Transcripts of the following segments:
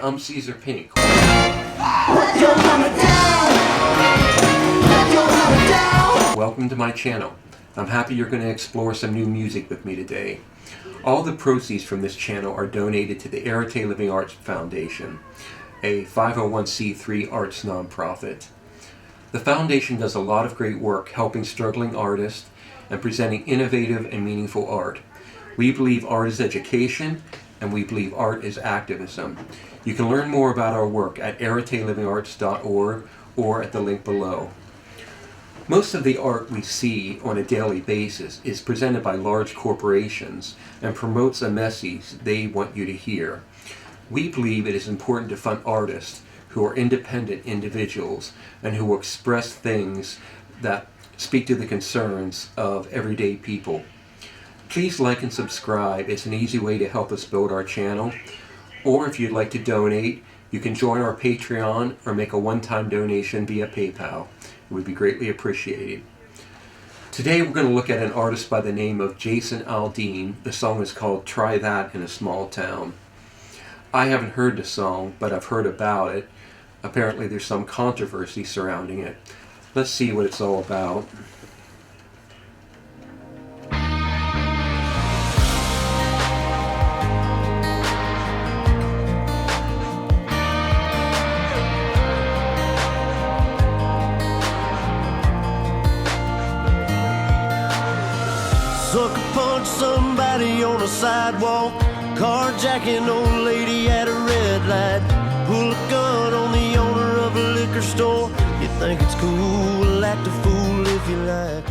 I'm Caesar Pink. Welcome to my channel. I'm happy you're going to explore some new music with me today. All the proceeds from this channel are donated to the Arete Living Arts Foundation, a 501c3 arts nonprofit. The foundation does a lot of great work helping struggling artists and presenting innovative and meaningful art. We believe art is education, and we believe art is activism. You can learn more about our work at aretellivingarts.org or at the link below. Most of the art we see on a daily basis is presented by large corporations and promotes a message they want you to hear. We believe it is important to fund artists who are independent individuals and who express things that speak to the concerns of everyday people. Please like and subscribe. It's an easy way to help us build our channel. Or if you'd like to donate, you can join our Patreon or make a one-time donation via PayPal. It would be greatly appreciated. Today we're going to look at an artist by the name of Jason Aldean. The song is called Try That in a Small Town. I haven't heard the song, but I've heard about it. Apparently there's some controversy surrounding it. Let's see what it's all about. Sucker punch somebody on a sidewalk, carjacking old lady at a red light, pull a gun on the owner of a liquor store. You think it's cool, act a fool if you like.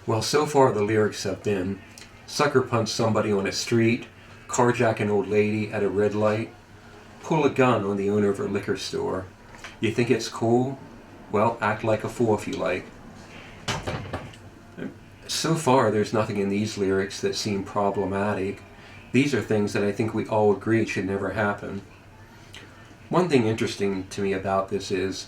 Well, so far the lyrics have been sucker punch somebody on a street, carjack an old lady at a red light, pull a gun on the owner of a liquor store. You think it's cool? Well, act like a fool if you like. So far, there's nothing in these lyrics that seem problematic. These are things that I think we all agree should never happen. One thing interesting to me about this is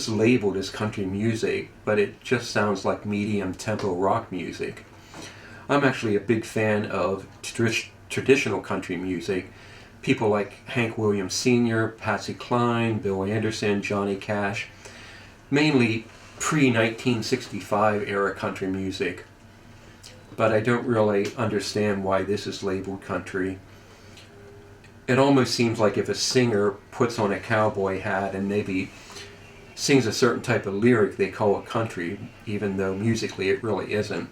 labeled as country music, but it just sounds like medium tempo rock music. I'm actually a big fan of traditional country music. People like Hank Williams Sr., Patsy Cline, Bill Anderson, Johnny Cash. Mainly pre-1965 era country music, but I don't really understand why this is labeled country. It almost seems like if a singer puts on a cowboy hat and maybe sings a certain type of lyric, they call it country, even though musically it really isn't.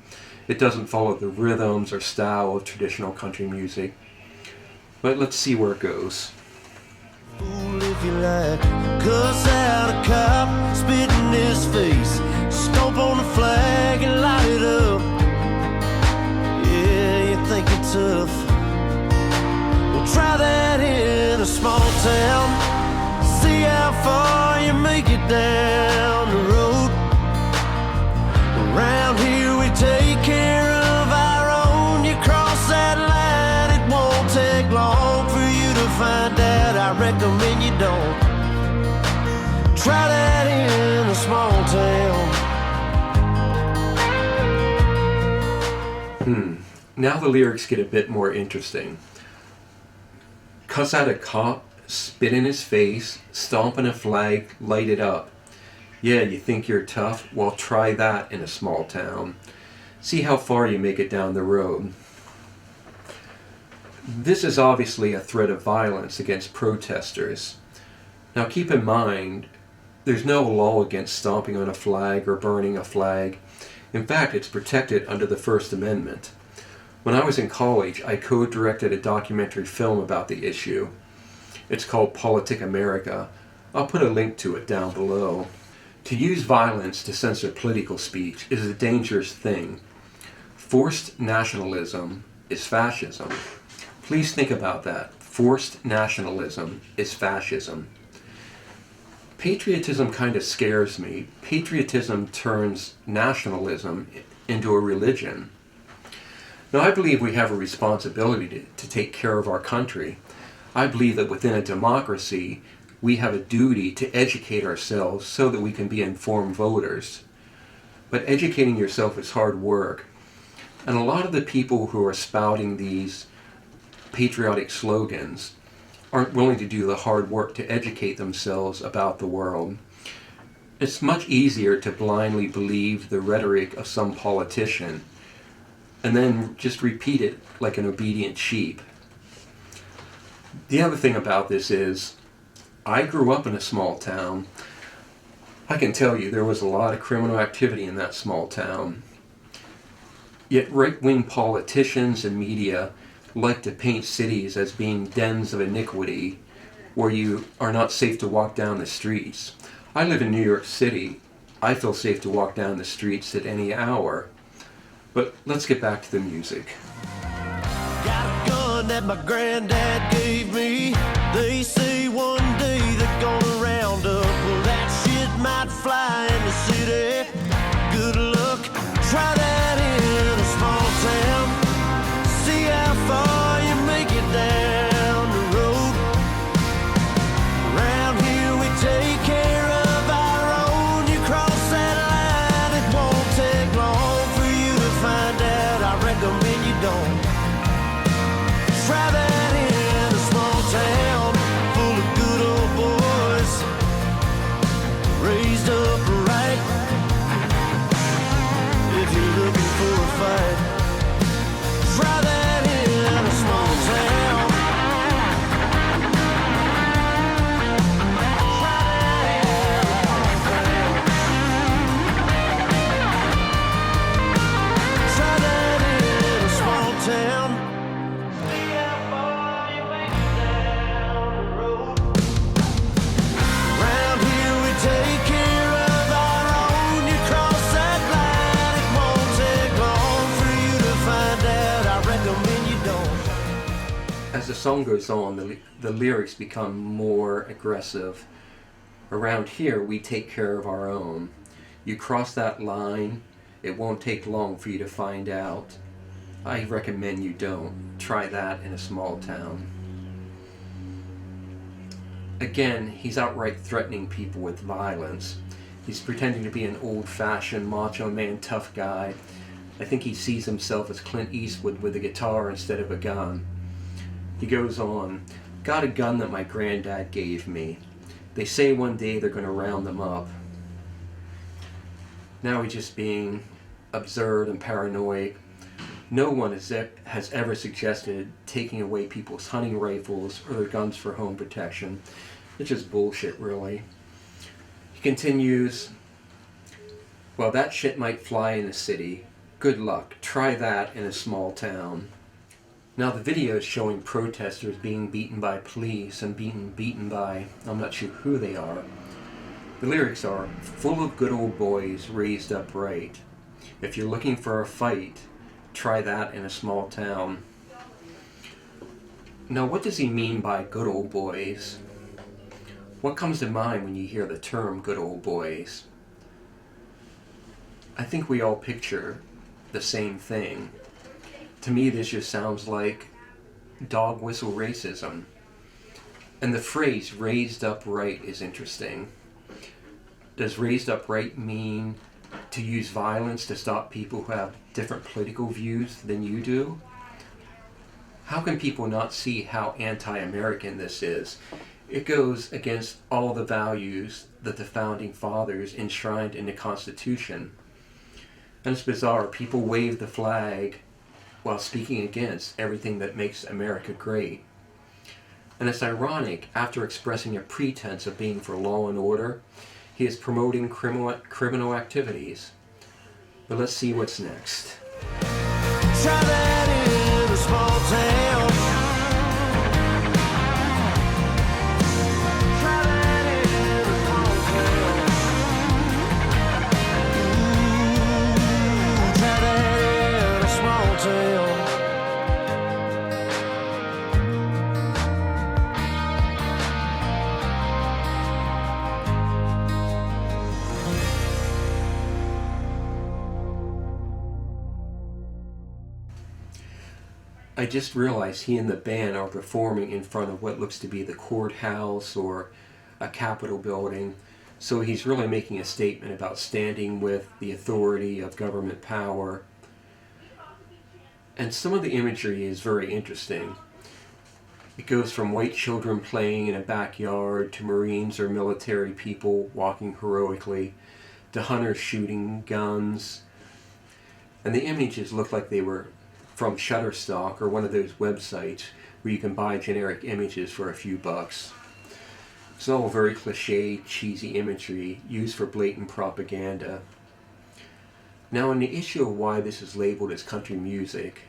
It doesn't follow the rhythms or style of traditional country music. But let's see where it goes. Fool if you like, cuss out a cop, spit in his face, stomp on the flag and light it up. Yeah, you think you're tough? Well, try that in a small town, see how far you make it down the road. Around here we take care of our own. You cross that line, it won't take long for you to find out. I recommend you don't try that in a small town. Now the lyrics get a bit more interesting. Cuss out a cop, spit in his face, stomp on a flag, light it up. Yeah, you think you're tough? Well, try that in a small town. See how far you make it down the road. This is obviously a threat of violence against protesters. Now keep in mind, there's no law against stomping on a flag or burning a flag. In fact, it's protected under the First Amendment. When I was in college, I co-directed a documentary film about the issue. It's called Politic America. I'll put a link to it down below. To use violence to censor political speech is a dangerous thing. Forced nationalism is fascism. Please think about that. Forced nationalism is fascism. Patriotism kind of scares me. Patriotism turns nationalism into a religion. Now, I believe we have a responsibility to take care of our country. I believe that within a democracy, we have a duty to educate ourselves so that we can be informed voters. But educating yourself is hard work. And a lot of the people who are spouting these patriotic slogans aren't willing to do the hard work to educate themselves about the world. It's much easier to blindly believe the rhetoric of some politician and then just repeat it like an obedient sheep. The other thing about this is, I grew up in a small town. I can tell you there was a lot of criminal activity in that small town. Yet right-wing politicians and media like to paint cities as being dens of iniquity where you are not safe to walk down the streets. I live in New York City. I feel safe to walk down the streets at any hour. But let's get back to the music. Got a gun that my granddad gave me. They say one day they're gonna round up. Well, that shit might fly in the city. Good luck, try that in a small town. See how far you make it down the road. Around here we take care of our own. You cross that line, it won't take long for you to find out. I recommend you don't. Try that in a small town full of good old boys, raised up right. If you're looking for a fight, try that in a small town. Try that in a small town. See how far you make it down the road. Around here we take care of our own. You cross that line, it won't take long for you to find out. I recommend you don't. As the song goes on, the lyrics become more aggressive. Around here, we take care of our own. You cross that line, it won't take long for you to find out. I recommend you don't. Try that in a small town. Again, he's outright threatening people with violence. He's pretending to be an old-fashioned macho man tough guy. I think he sees himself as Clint Eastwood with a guitar instead of a gun. He goes on, got a gun that my granddad gave me. They say one day they're going to round them up. Now he's just being absurd and paranoid. No one has ever suggested taking away people's hunting rifles or their guns for home protection. It's just bullshit, really. He continues, well, that shit might fly in the city. Good luck. Try that in a small town. Now the video is showing protesters being beaten by police and beaten by, I'm not sure who they are. The lyrics are, full of good old boys raised upright. If you're looking for a fight, try that in a small town. Now what does he mean by good old boys? What comes to mind when you hear the term good old boys? I think we all picture the same thing. To me, this just sounds like dog whistle racism. And the phrase raised upright is interesting. Does raised upright mean to use violence to stop people who have different political views than you do? How can people not see how anti-American this is? It goes against all the values that the Founding Fathers enshrined in the Constitution. And it's bizarre, people wave the flag while speaking against everything that makes America great. And it's ironic, after expressing a pretense of being for law and order, he is promoting criminal activities. But let's see what's next. Try that in a small town. Try that in a small town. Ooh, try that in a small town. I just realized he and the band are performing in front of what looks to be the courthouse or a Capitol building. So he's really making a statement about standing with the authority of government power. And some of the imagery is very interesting. It goes from white children playing in a backyard to Marines or military people walking heroically to hunters shooting guns. And the images look like they were from Shutterstock or one of those websites where you can buy generic images for a few bucks. It's all very cliche, cheesy imagery used for blatant propaganda. Now, on the issue of why this is labeled as country music,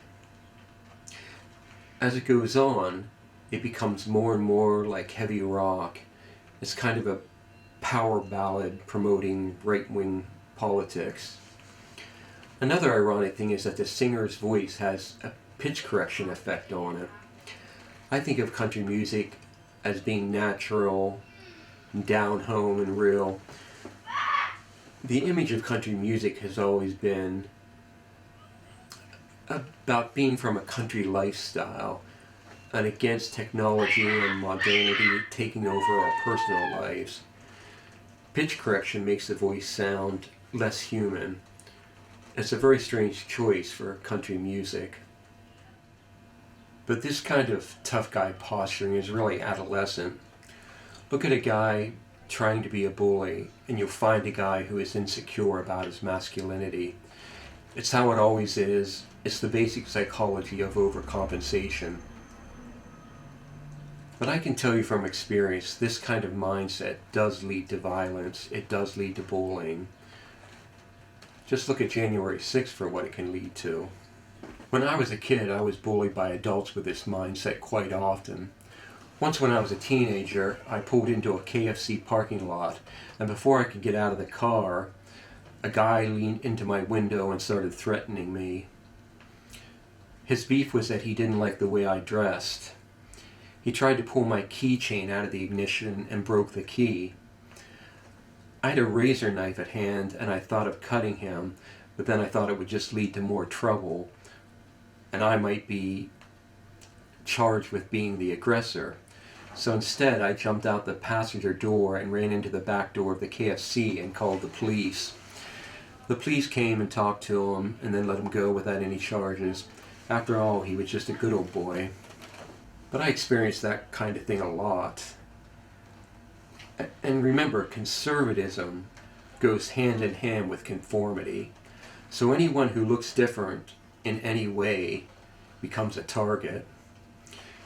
as it goes on, it becomes more and more like heavy rock. It's kind of a power ballad promoting right-wing politics. Another ironic thing is that the singer's voice has a pitch correction effect on it. I think of country music as being natural, down home and real. The image of country music has always been about being from a country lifestyle and against technology and modernity taking over our personal lives. Pitch correction makes the voice sound less human. It's a very strange choice for country music. But this kind of tough guy posturing is really adolescent. Look at a guy trying to be a bully, and you'll find a guy who is insecure about his masculinity. It's how it always is. It's the basic psychology of overcompensation. But I can tell you from experience, this kind of mindset does lead to violence. It does lead to bullying. Just look at January 6th for what it can lead to. When I was a kid, I was bullied by adults with this mindset quite often. Once when I was a teenager, I pulled into a KFC parking lot, and before I could get out of the car, a guy leaned into my window and started threatening me. His beef was that he didn't like the way I dressed. He tried to pull my keychain out of the ignition and broke the key. I had a razor knife at hand and I thought of cutting him, but then I thought it would just lead to more trouble and I might be charged with being the aggressor. So instead I jumped out the passenger door and ran into the back door of the KFC and called the police. The police came and talked to him and then let him go without any charges. After all, he was just a good old boy. But I experienced that kind of thing a lot. And remember, conservatism goes hand in hand with conformity. So anyone who looks different in any way becomes a target.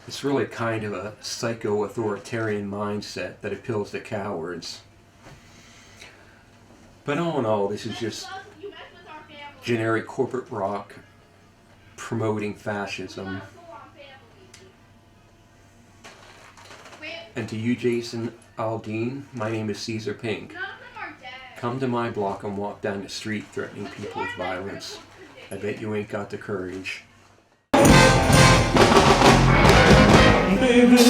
It's really kind of a psycho-authoritarian mindset that appeals to cowards. But all in all, this is just generic corporate rock promoting fascism. And to you, Jason Aldean, my name is Caesar Pink. Come to my block and walk down the street threatening people with violence. I bet you ain't got the courage. Baby.